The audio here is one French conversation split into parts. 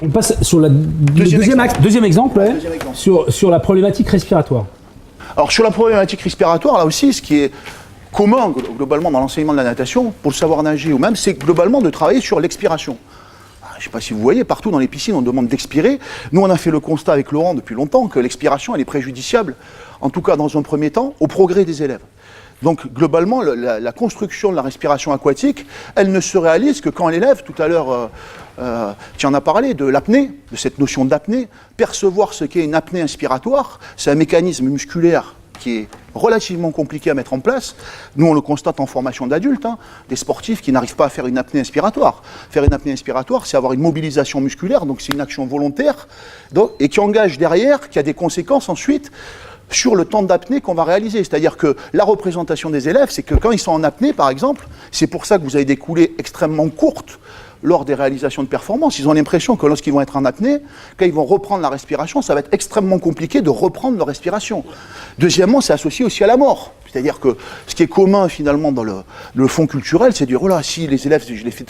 On passe sur le deuxième exemple, ouais, deuxième exemple. Sur la problématique respiratoire. Alors sur la problématique respiratoire, là aussi, ce qui est commun globalement dans l'enseignement de la natation, pour le savoir nager ou même, c'est globalement de travailler sur l'expiration. Je ne sais pas si vous voyez, partout dans les piscines, on demande d'expirer. Nous, on a fait le constat avec Laurent depuis longtemps que l'expiration, elle est préjudiciable, en tout cas dans un premier temps, au progrès des élèves. Donc, globalement, la construction de la respiration aquatique, elle ne se réalise que quand l'élève, tout à l'heure, tu en as parlé, de l'apnée, de cette notion d'apnée, percevoir ce qu'est une apnée inspiratoire, c'est un mécanisme musculaire qui est relativement compliqué à mettre en place. Nous, on le constate en formation d'adultes, hein, des sportifs qui n'arrivent pas à faire une apnée inspiratoire. Faire une apnée inspiratoire, c'est avoir une mobilisation musculaire, donc c'est une action volontaire, et qui engage derrière, qui a des conséquences ensuite sur le temps d'apnée qu'on va réaliser. C'est-à-dire que la représentation des élèves, c'est que quand ils sont en apnée, par exemple, c'est pour ça que vous avez des coulées extrêmement courtes lors des réalisations de performance. Ils ont l'impression que lorsqu'ils vont être en apnée, quand ils vont reprendre la respiration, ça va être extrêmement compliqué de reprendre leur respiration. Deuxièmement, c'est associé aussi à la mort. C'est-à-dire que ce qui est commun finalement dans le fond culturel, c'est de dire, oh là, si les élèves, je les fais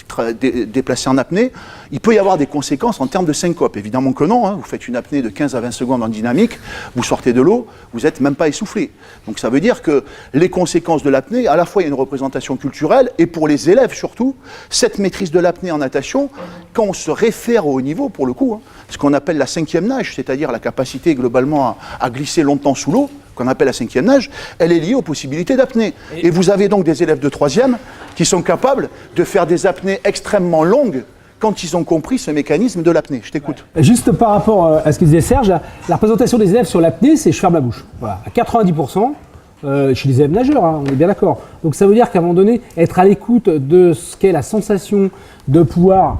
déplacer en apnée, il peut y avoir des conséquences en termes de syncope. Évidemment que non, hein, vous faites une apnée de 15 à 20 secondes en dynamique, vous sortez de l'eau, vous n'êtes même pas essoufflé. Donc ça veut dire que les conséquences de l'apnée, à la fois il y a une représentation culturelle, et pour les élèves surtout, cette maîtrise de l'apnée en natation, quand on se réfère au haut niveau, pour le coup, hein, ce qu'on appelle la 5e nage, c'est-à-dire la capacité globalement à glisser longtemps sous l'eau, qu'on appelle la 5e nage, elle est liée aux possibilités d'apnée. Et vous avez donc des élèves de 3e qui sont capables de faire des apnées extrêmement longues quand ils ont compris ce mécanisme de l'apnée. Je t'écoute. Juste par rapport à ce que disait Serge, la représentation des élèves sur l'apnée, c'est je ferme la bouche. Voilà. À 90%, chez les élèves nageurs, hein, on est bien d'accord. Donc ça veut dire qu'à un moment donné, être à l'écoute de ce qu'est la sensation de pouvoir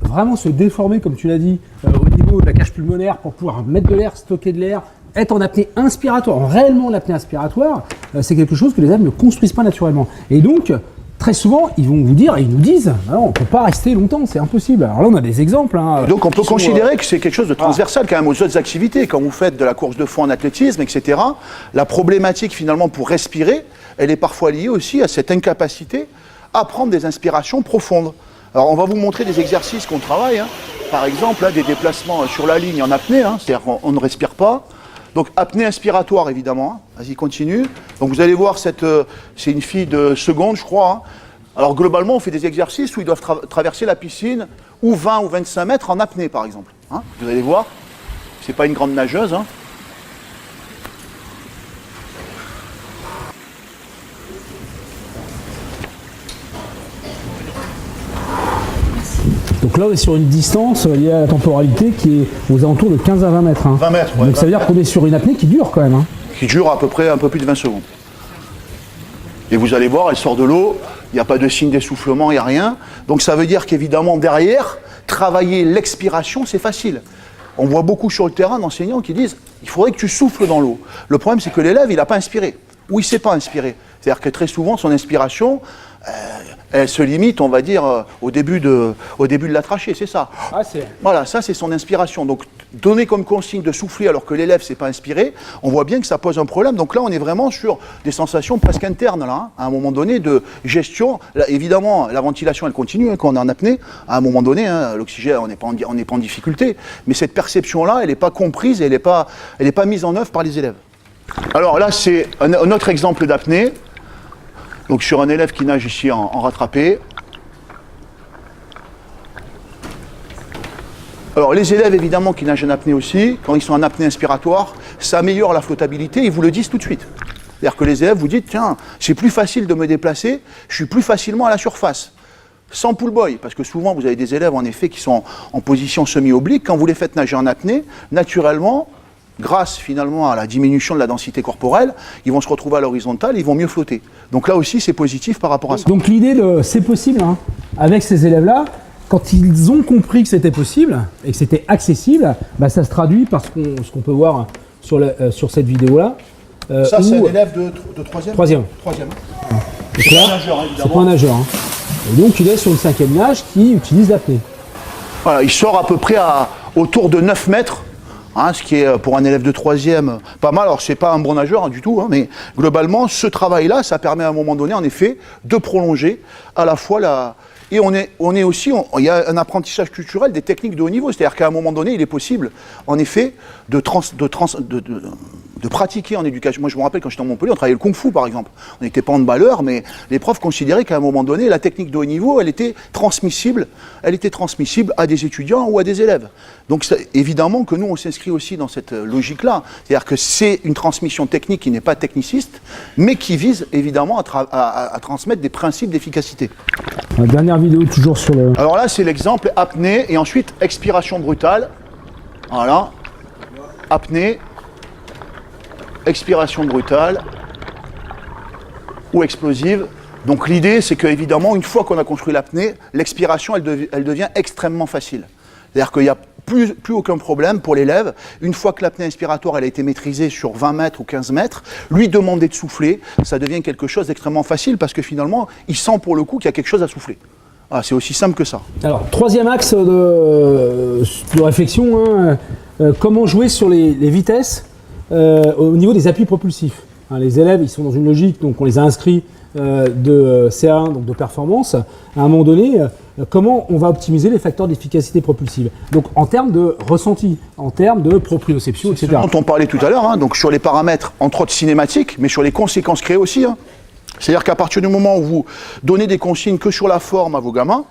vraiment se déformer, comme tu l'as dit, au niveau de la cage pulmonaire pour pouvoir mettre de l'air, stocker de l'air, être en apnée inspiratoire, réellement l'apnée inspiratoire, c'est quelque chose que les élèves ne construisent pas naturellement. Et donc, très souvent, ils vont vous dire, et ils nous disent, on ne peut pas rester longtemps, c'est impossible. Alors là, on a des exemples. Hein, donc on peut considérer que c'est quelque chose de transversal quand même aux autres activités. Quand vous faites de la course de fond en athlétisme, etc., la problématique finalement pour respirer, elle est parfois liée aussi à cette incapacité à prendre des inspirations profondes. Alors on va vous montrer des exercices qu'on travaille, hein. Par exemple, là, des déplacements sur la ligne en apnée, hein, c'est-à-dire qu'on ne respire pas. Donc apnée inspiratoire évidemment, hein. Vas-y continue. Donc vous allez voir, c'est une fille de seconde je crois. Hein. Alors globalement on fait des exercices où ils doivent traverser la piscine ou 20 ou 25 mètres en apnée par exemple. Hein. Vous allez voir, c'est pas une grande nageuse. Hein. Donc là, on est sur une distance liée à la temporalité qui est aux alentours de 15 à 20 mètres. Hein. 20 mètres, ouais. Donc ça veut dire qu'on est sur une apnée qui dure quand même. Hein. Qui dure à peu près un peu plus de 20 secondes. Et vous allez voir, elle sort de l'eau, il n'y a pas de signe d'essoufflement, il n'y a rien. Donc ça veut dire qu'évidemment, derrière, travailler l'expiration, c'est facile. On voit beaucoup sur le terrain d'enseignants qui disent il faudrait que tu souffles dans l'eau. Le problème, c'est que l'élève, il n'a pas inspiré. Ou il ne sait pas inspirer. C'est-à-dire que très souvent, son inspiration, elle se limite, on va dire, au début de la trachée, c'est ça. Ah, voilà, ça c'est son inspiration. Donc, donner comme consigne de souffler alors que l'élève ne s'est pas inspiré, on voit bien que ça pose un problème. Donc là, on est vraiment sur des sensations presque internes, là, hein, à un moment donné, de gestion. Là, évidemment, la ventilation, elle continue, hein, quand on est en apnée. À un moment donné, hein, l'oxygène, on n'est pas en difficulté. Mais cette perception-là, elle n'est pas comprise et elle n'est pas mise en œuvre par les élèves. Alors là, c'est un autre exemple d'apnée. Donc sur un élève qui nage ici en rattrapé. Alors les élèves évidemment qui nagent en apnée aussi, quand ils sont en apnée inspiratoire, ça améliore la flottabilité, ils vous le disent tout de suite. C'est-à-dire que les élèves vous disent, tiens, c'est plus facile de me déplacer, je suis plus facilement à la surface. Sans pull boy, parce que souvent vous avez des élèves en effet qui sont en position semi-oblique, quand vous les faites nager en apnée, naturellement, grâce finalement à la diminution de la densité corporelle, ils vont se retrouver à l'horizontale, ils vont mieux flotter. Donc là aussi, c'est positif par rapport à ça. Donc l'idée de c'est possible, hein, avec ces élèves-là, quand ils ont compris que c'était possible et que c'était accessible, bah, ça se traduit par ce qu'on peut voir sur cette vidéo-là. Ça, c'est un élève de 3e. 3e. 3e. C'est pas un nageur, évidemment. C'est pas un nageur. Hein. Et donc il est sur une 5e nage qui utilise l'apnée. Voilà, il sort à peu près autour de 9 mètres. Hein, ce qui est pour un élève de 3e pas mal. Alors c'est pas un bon nageur hein, du tout, hein, mais globalement ce travail-là, ça permet à un moment donné en effet de prolonger à la fois Et il y a un apprentissage culturel des techniques de haut niveau. C'est-à-dire qu'à un moment donné, il est possible, en effet, de pratiquer en éducation. Moi, je me rappelle quand j'étais à Montpellier, on travaillait le kung-fu, par exemple. On n'était pas handballeur, mais les profs considéraient qu'à un moment donné, la technique de haut niveau, elle était transmissible à des étudiants ou à des élèves. Donc, évidemment que nous, on s'inscrit aussi dans cette logique-là. C'est-à-dire que c'est une transmission technique qui n'est pas techniciste, mais qui vise, évidemment, à transmettre des principes d'efficacité. La dernière vidéo, toujours sur le... Alors là, c'est l'exemple apnée et ensuite expiration brutale. Voilà. Apnée, expiration brutale ou explosive. Donc l'idée, c'est qu'évidemment, une fois qu'on a construit l'apnée, l'expiration, elle devient extrêmement facile. C'est-à-dire qu'il n'y a plus aucun problème pour l'élève. Une fois que l'apnée inspiratoire elle a été maîtrisée sur 20 mètres ou 15 mètres, lui demander de souffler, ça devient quelque chose d'extrêmement facile parce que finalement, il sent pour le coup qu'il y a quelque chose à souffler. Ah, c'est aussi simple que ça. Alors, troisième axe de réflexion, hein, comment jouer sur les vitesses au niveau des appuis propulsifs. Hein, les élèves, ils sont dans une logique, donc on les a inscrits de CA1, donc de performance. À un moment donné, comment on va optimiser les facteurs d'efficacité propulsive. Donc en termes de ressenti, en termes de proprioception, etc. C'est ce dont on parlait tout à l'heure, hein, donc sur les paramètres, entre autres cinématiques, mais sur les conséquences créées aussi. Hein. C'est-à-dire qu'à partir du moment où vous donnez des consignes que sur la forme à vos gamins,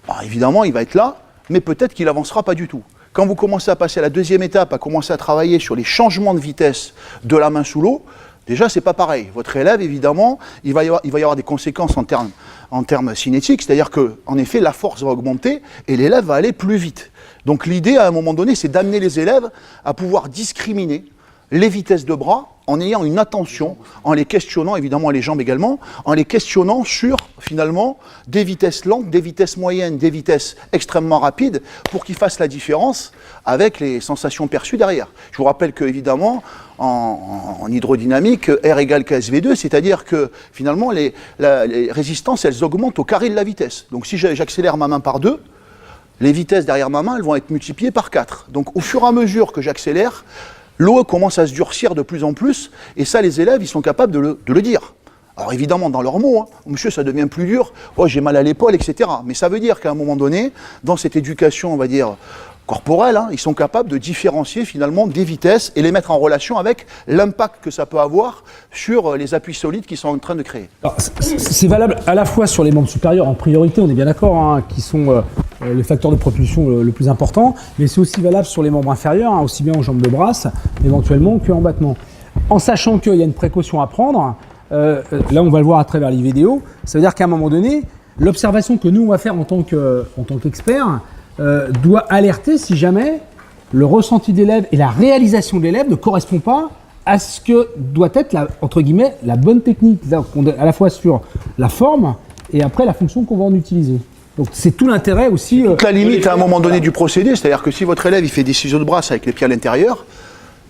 bah, évidemment, il va être là, mais peut-être qu'il n'avancera pas du tout. Quand vous commencez à passer à la deuxième étape, à commencer à travailler sur les changements de vitesse de la main sous l'eau, déjà, c'est pas pareil. Votre élève, évidemment, il va y avoir des conséquences en termes cinétiques, c'est-à-dire qu'en effet, la force va augmenter et l'élève va aller plus vite. Donc l'idée, à un moment donné, c'est d'amener les élèves à pouvoir discriminer les vitesses de bras en ayant une attention, en les questionnant, évidemment les jambes également, en les questionnant sur, finalement, des vitesses lentes, des vitesses moyennes, des vitesses extrêmement rapides, pour qu'ils fassent la différence avec les sensations perçues derrière. Je vous rappelle que, évidemment, en hydrodynamique, R égale KSV2, c'est-à-dire que, finalement, les résistances, elles augmentent au carré de la vitesse. Donc si j'accélère ma main par 2, les vitesses derrière ma main, elles vont être multipliées par 4. Donc au fur et à mesure que j'accélère, l'eau commence à se durcir de plus en plus, et ça, les élèves, ils sont capables de le dire. Alors évidemment, dans leurs mots, hein, monsieur, ça devient plus dur, oh, j'ai mal à l'épaule, etc. Mais ça veut dire qu'à un moment donné, dans cette éducation, on va dire, corporelle, hein, ils sont capables de différencier finalement des vitesses et les mettre en relation avec l'impact que ça peut avoir sur les appuis solides qu'ils sont en train de créer. C'est valable à la fois sur les membres supérieurs, en priorité, on est bien d'accord, hein, qui sont les facteurs de propulsion le plus important, mais c'est aussi valable sur les membres inférieurs, hein, aussi bien en jambes de brasse, éventuellement, qu'en battement. En sachant qu'il y a une précaution à prendre, là on va le voir à travers les vidéos, ça veut dire qu'à un moment donné, l'observation que nous on va faire en tant qu'experts doit alerter si jamais le ressenti de l'élève et la réalisation de l'élève ne correspond pas à ce que doit être, entre guillemets, la bonne technique, à la fois sur la forme et après la fonction qu'on va en utiliser. Donc c'est tout l'intérêt aussi. Toute la limite à un moment donné du procédé, c'est-à-dire que si votre élève il fait des ciseaux de brasse avec les pieds à l'intérieur,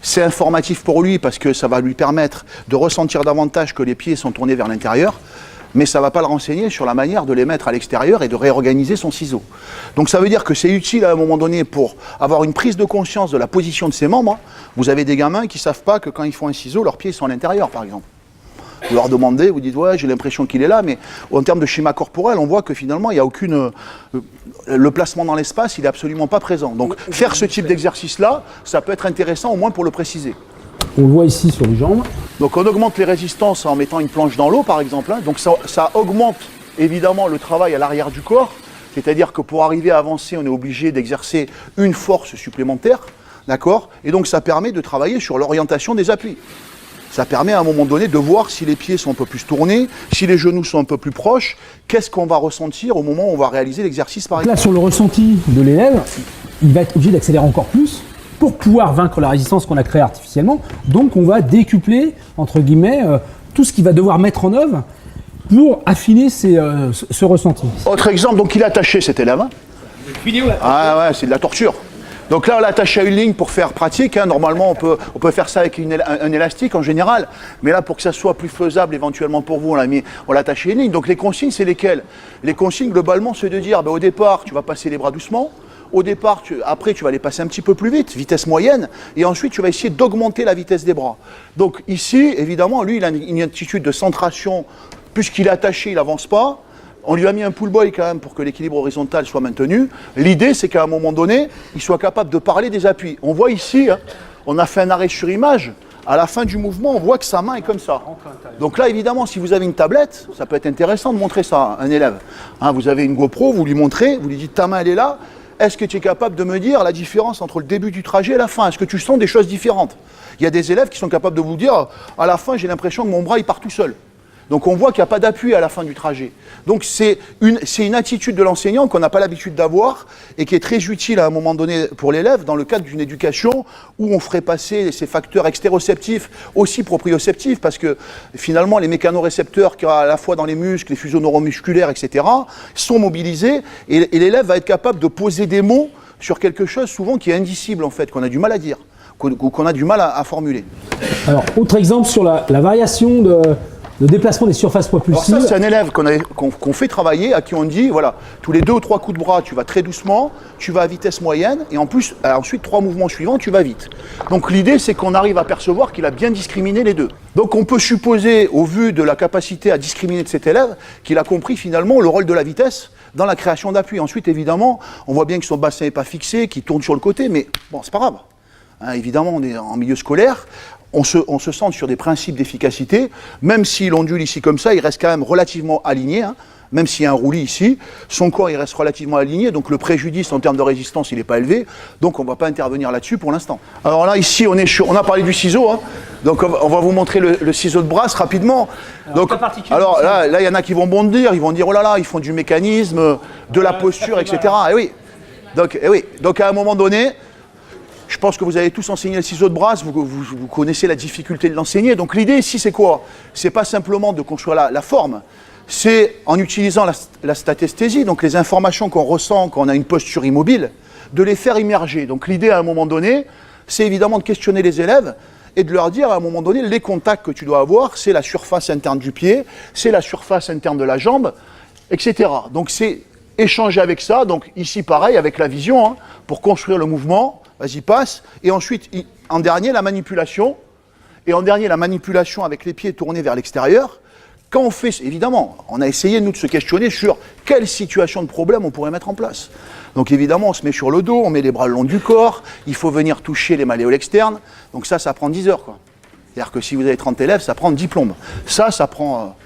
c'est informatif pour lui parce que ça va lui permettre de ressentir davantage que les pieds sont tournés vers l'intérieur, mais ça ne va pas le renseigner sur la manière de les mettre à l'extérieur et de réorganiser son ciseau. Donc ça veut dire que c'est utile à un moment donné pour avoir une prise de conscience de la position de ses membres. Vous avez des gamins qui ne savent pas que quand ils font un ciseau, leurs pieds sont à l'intérieur, par exemple. Vous leur demandez, vous dites, ouais, j'ai l'impression qu'il est là, mais en termes de schéma corporel, on voit que finalement, il n'y a aucune... le placement dans l'espace, il n'est absolument pas présent. Donc faire ce type d'exercice-là, ça peut être intéressant au moins pour le préciser. On le voit ici sur les jambes. Donc on augmente les résistances en mettant une planche dans l'eau, par exemple. Hein. Donc ça augmente évidemment le travail à l'arrière du corps. C'est-à-dire que pour arriver à avancer, on est obligé d'exercer une force supplémentaire. D'accord ? Et donc ça permet de travailler sur l'orientation des appuis. Ça permet à un moment donné de voir si les pieds sont un peu plus tournés, si les genoux sont un peu plus proches, qu'est-ce qu'on va ressentir au moment où on va réaliser l'exercice par exemple. Là, sur le ressenti de l'élève, il va être obligé d'accélérer encore plus pour pouvoir vaincre la résistance qu'on a créée artificiellement. Donc on va décupler, entre guillemets, tout ce qu'il va devoir mettre en œuvre pour affiner ce ressenti. Autre exemple, donc il est attaché cet élève. Hein. Ah ouais, c'est de la torture. Donc là, on l'attache à une ligne pour faire pratique. Hein. Normalement, on peut faire ça avec un élastique en général. Mais là, pour que ça soit plus faisable éventuellement pour vous, on l'attache à une ligne. Donc les consignes, c'est lesquelles? Les consignes, globalement, c'est de dire, au départ, tu vas passer les bras doucement. Au départ, après, tu vas les passer un petit peu plus vite, vitesse moyenne. Et ensuite, tu vas essayer d'augmenter la vitesse des bras. Donc ici, évidemment, lui, il a une attitude de centration. Puisqu'il est attaché, il n'avance pas. On lui a mis un pull boy quand même pour que l'équilibre horizontal soit maintenu. L'idée, c'est qu'à un moment donné, il soit capable de parler des appuis. On voit ici, hein, on a fait un arrêt sur image. À la fin du mouvement, on voit que sa main est comme ça. Donc là, évidemment, si vous avez une tablette, ça peut être intéressant de montrer ça à un élève. Hein, vous avez une GoPro, vous lui montrez, vous lui dites ta main, elle est là. Est-ce que tu es capable de me dire la différence entre le début du trajet et la fin? Est-ce que tu sens des choses différentes? Il y a des élèves qui sont capables de vous dire à la fin, j'ai l'impression que mon bras il part tout seul. Donc on voit qu'il n'y a pas d'appui à la fin du trajet. Donc c'est une attitude de l'enseignant qu'on n'a pas l'habitude d'avoir et qui est très utile à un moment donné pour l'élève dans le cadre d'une éducation où on ferait passer ces facteurs extéroceptifs aussi proprioceptifs parce que finalement les mécanorécepteurs qu'il y a à la fois dans les muscles, les fuseaux neuromusculaires, etc. sont mobilisés et l'élève va être capable de poser des mots sur quelque chose souvent qui est indicible en fait, qu'on a du mal à dire, qu'on a du mal à formuler. Alors, autre exemple sur la variation de déplacement des surfaces propulsives. Alors ça, c'est un élève qu'on fait travailler, à qui on dit, voilà, tous les 2 ou 3 coups de bras, tu vas très doucement, tu vas à vitesse moyenne, et en plus, ensuite, 3 mouvements suivants, tu vas vite. Donc l'idée, c'est qu'on arrive à percevoir qu'il a bien discriminé les deux. Donc on peut supposer, au vu de la capacité à discriminer de cet élève, qu'il a compris finalement le rôle de la vitesse dans la création d'appui. Ensuite, évidemment, on voit bien que son bassin n'est pas fixé, qu'il tourne sur le côté, mais bon, c'est pas grave. Hein, évidemment, on est en milieu scolaire. On se centre sur des principes d'efficacité, même s'il ondule ici comme ça, il reste quand même relativement aligné, hein, même s'il y a un roulis ici, son corps il reste relativement aligné, donc le préjudice en termes de résistance il n'est pas élevé, donc on ne va pas intervenir là-dessus pour l'instant. Alors là ici on a parlé du ciseau, hein, donc on va vous montrer le ciseau de brasse rapidement. Alors là il y en a qui vont bondir, ils vont dire oh là là, ils font du mécanisme, de la posture, etc. Et oui, donc à un moment donné, je pense que vous avez tous enseigné le ciseau de brasse, vous connaissez la difficulté de l'enseigner. Donc l'idée ici, c'est quoi? C'est pas simplement de construire la forme, c'est en utilisant la statesthésie, donc les informations qu'on ressent quand on a une posture immobile, de les faire immerger. Donc l'idée à un moment donné, c'est évidemment de questionner les élèves et de leur dire à un moment donné, les contacts que tu dois avoir, c'est la surface interne du pied, c'est la surface interne de la jambe, etc. Donc c'est échanger avec ça, donc ici pareil, avec la vision, hein, pour construire le mouvement. Vas-y, passe. Et ensuite, en dernier, la manipulation. Et en dernier, la manipulation avec les pieds tournés vers l'extérieur. Quand on fait, évidemment, on a essayé, nous, de se questionner sur quelle situation de problème on pourrait mettre en place. Donc, évidemment, on se met sur le dos, on met les bras le long du corps, il faut venir toucher les malléoles externes. Donc ça prend 10 heures, quoi. C'est-à-dire que si vous avez 30 élèves, ça prend 10 plombes. Ça prend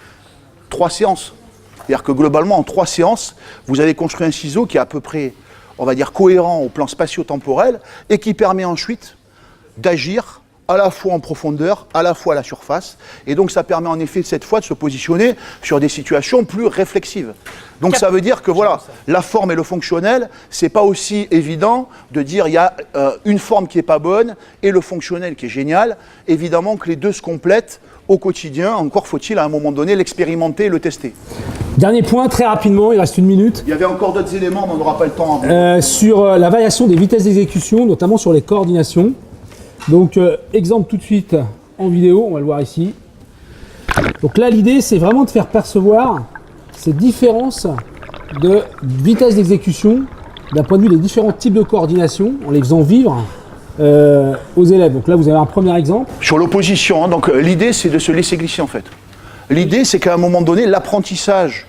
3 séances. C'est-à-dire que globalement, en 3 séances, vous avez construit un ciseau qui est à peu près, on va dire, cohérent au plan spatio-temporel et qui permet ensuite d'agir à la fois en profondeur, à la fois à la surface. Et donc ça permet en effet cette fois de se positionner sur des situations plus réflexives. Donc ça veut dire que voilà, la forme et le fonctionnel, c'est pas aussi évident de dire il y a une forme qui est pas bonne et le fonctionnel qui est génial. Évidemment que les deux se complètent au quotidien, encore faut-il à un moment donné l'expérimenter et le tester. Dernier point, très rapidement, il reste 1 minute. Il y avait encore d'autres éléments, mais on n'aura pas le temps. Sur la variation des vitesses d'exécution, notamment sur les coordinations. Donc, exemple tout de suite en vidéo, on va le voir ici. Donc là, l'idée, c'est vraiment de faire percevoir ces différences de vitesse d'exécution d'un point de vue des différents types de coordination, en les faisant vivre aux élèves. Donc là, vous avez un premier exemple. Sur l'opposition, hein, donc l'idée, c'est de se laisser glisser en fait. L'idée, c'est qu'à un moment donné, l'apprentissage,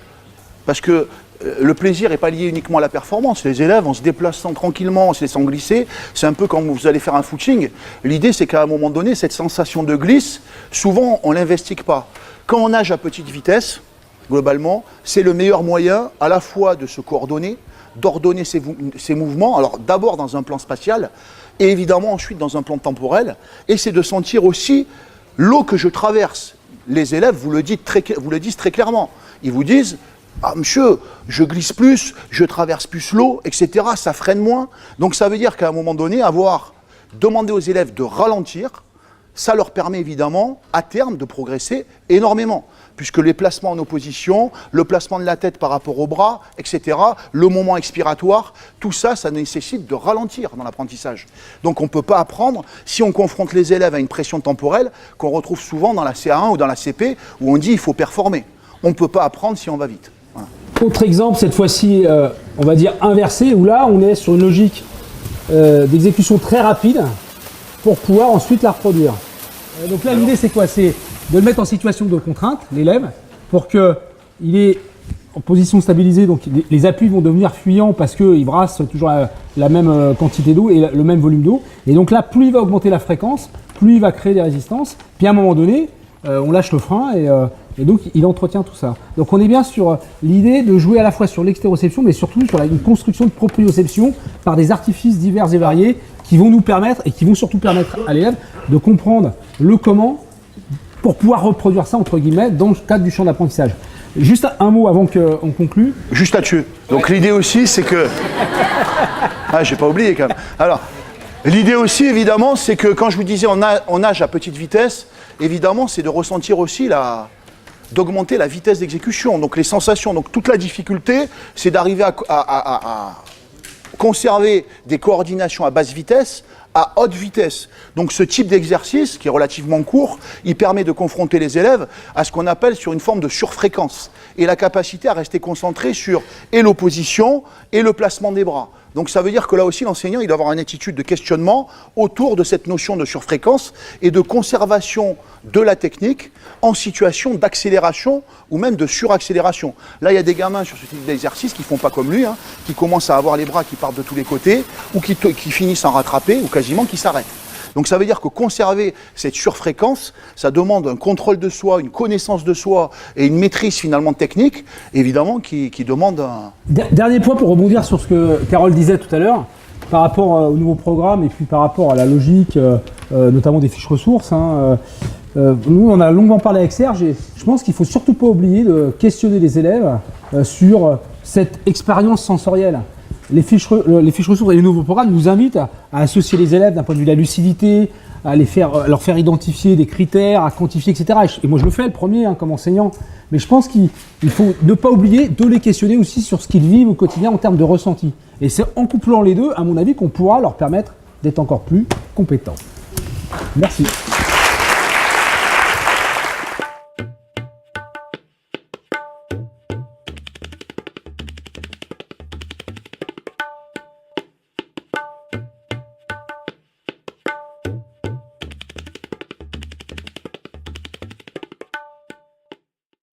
parce que le plaisir n'est pas lié uniquement à la performance. Les élèves, en se déplaçant tranquillement, en se laissant glisser, c'est un peu comme vous allez faire un footing. L'idée, c'est qu'à un moment donné, cette sensation de glisse, souvent, on ne l'investigue pas. Quand on nage à petite vitesse, globalement, c'est le meilleur moyen à la fois de se coordonner, d'ordonner ses mouvements, alors d'abord dans un plan spatial, et évidemment ensuite dans un plan temporel, et c'est de sentir aussi l'eau que je traverse. Les élèves vous le disent très clairement. Ils vous disent « Ah monsieur, je glisse plus, je traverse plus l'eau, etc. Ça freine moins. » Donc ça veut dire qu'à un moment donné, demander aux élèves de ralentir, ça leur permet évidemment, à terme, de progresser énormément. Puisque les placements en opposition, le placement de la tête par rapport au bras, etc., le moment expiratoire, tout ça, ça nécessite de ralentir dans l'apprentissage. Donc on ne peut pas apprendre si on confronte les élèves à une pression temporelle qu'on retrouve souvent dans la CA1 ou dans la CP, où on dit il faut performer. On ne peut pas apprendre si on va vite. Voilà. Autre exemple, cette fois-ci, on va dire inversé, où là, on est sur une logique d'exécution très rapide pour pouvoir ensuite la reproduire. Donc là, l'idée, c'est quoi? C'est de le mettre en situation de contrainte, l'élève, pour qu'il ait en position stabilisée, donc les appuis vont devenir fuyants parce qu'ils brassent toujours la même quantité d'eau et le même volume d'eau. Et donc là, plus il va augmenter la fréquence, plus il va créer des résistances. Puis à un moment donné, on lâche le frein et donc il entretient tout ça. Donc on est bien sur l'idée de jouer à la fois sur l'extéroception, mais surtout sur une construction de proprioception par des artifices divers et variés qui vont nous permettre, et qui vont surtout permettre à l'élève de comprendre le comment pour pouvoir reproduire ça, entre guillemets, dans le cadre du champ d'apprentissage. Juste un mot avant qu'on conclue. Juste là-dessus. Donc l'idée aussi, c'est que... Ah, j'ai pas oublié quand même. Alors, l'idée aussi, évidemment, c'est que quand je vous disais on nage à petite vitesse, évidemment, c'est de ressentir aussi d'augmenter la vitesse d'exécution. Donc les sensations, donc toute la difficulté, c'est d'arriver à conserver des coordinations à basse vitesse, à haute vitesse. Donc ce type d'exercice, qui est relativement court, il permet de confronter les élèves à ce qu'on appelle sur une forme de surfréquence et la capacité à rester concentré sur et l'opposition et le placement des bras. Donc ça veut dire que là aussi l'enseignant il doit avoir une attitude de questionnement autour de cette notion de surfréquence et de conservation de la technique en situation d'accélération ou même de suraccélération. Là il y a des gamins sur ce type d'exercice qui font pas comme lui, qui commencent à avoir les bras qui partent de tous les côtés ou qui finissent en rattraper ou quasiment qui s'arrêtent. Donc ça veut dire que conserver cette surfréquence, ça demande un contrôle de soi, une connaissance de soi et une maîtrise finalement technique, évidemment, qui demande un... Dernier point pour rebondir sur ce que Carole disait tout à l'heure, par rapport au nouveau programme et puis par rapport à la logique, notamment des fiches ressources. Nous, on a longuement parlé avec Serge et je pense qu'il ne faut surtout pas oublier de questionner les élèves sur cette expérience sensorielle. Les fiches ressources et les nouveaux programmes nous invitent à associer les élèves d'un point de vue de la lucidité, à leur faire identifier des critères, à quantifier, etc. Et moi, je le fais le premier comme enseignant. Mais je pense qu'il faut ne pas oublier de les questionner aussi sur ce qu'ils vivent au quotidien en termes de ressenti. Et c'est en couplant les deux, à mon avis, qu'on pourra leur permettre d'être encore plus compétents. Merci.